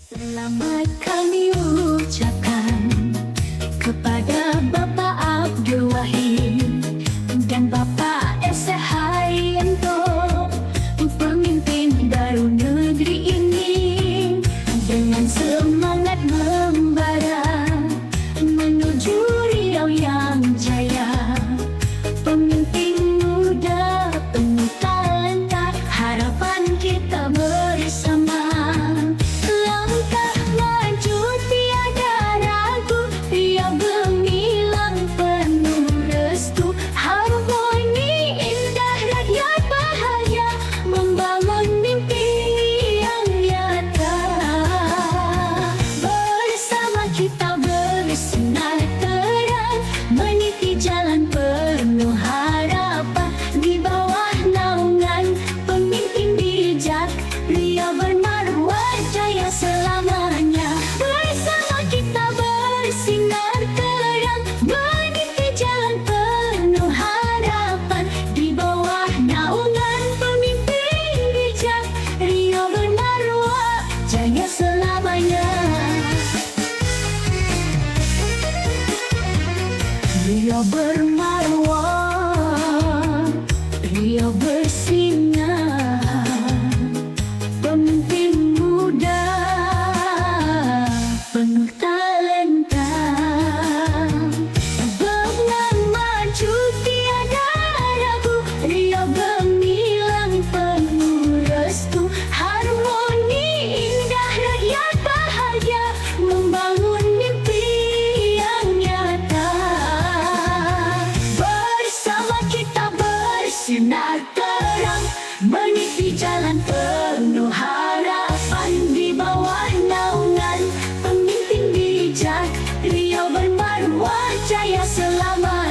Selamat kami ucapkan kepada Bapak Abdul Wahid dan Bapak S. Haryanto, pemimpin baru negeri ini, dengan semangat membara menuju Riau yang jaya. Pemimpin muda penuh talenta, harapan kita bersama. Langkah maju tiada ragu, Riau gemilang penuh restu. Harmoni indah, rakyat bahagia, membangun mimpi yang nyata. Bersama kita bersinar terang, meniti jalan penuh harapan. Di bawah naungan pemimpin bijak, Riau bermaruah jaya selamanya. Bersama kita bersinar terang, meniti jalan penuh harapan. Di bawah naungan pemimpin bijak, Riau bermaruah jaya selamanya. Riau bermaruah, Riau bersinar, pemimpin muda penuh talenta. Benar maju tiada ragu, Riau gemilang penuh restu. Harmoni indah, rakyat bahagia, membangun mimpi yang nyata. Bersama kita bersinar terang, meniti jalan penuh harapan. Di bawah naungan pemimpin bijak, Riau bermaruah jaya selamanya.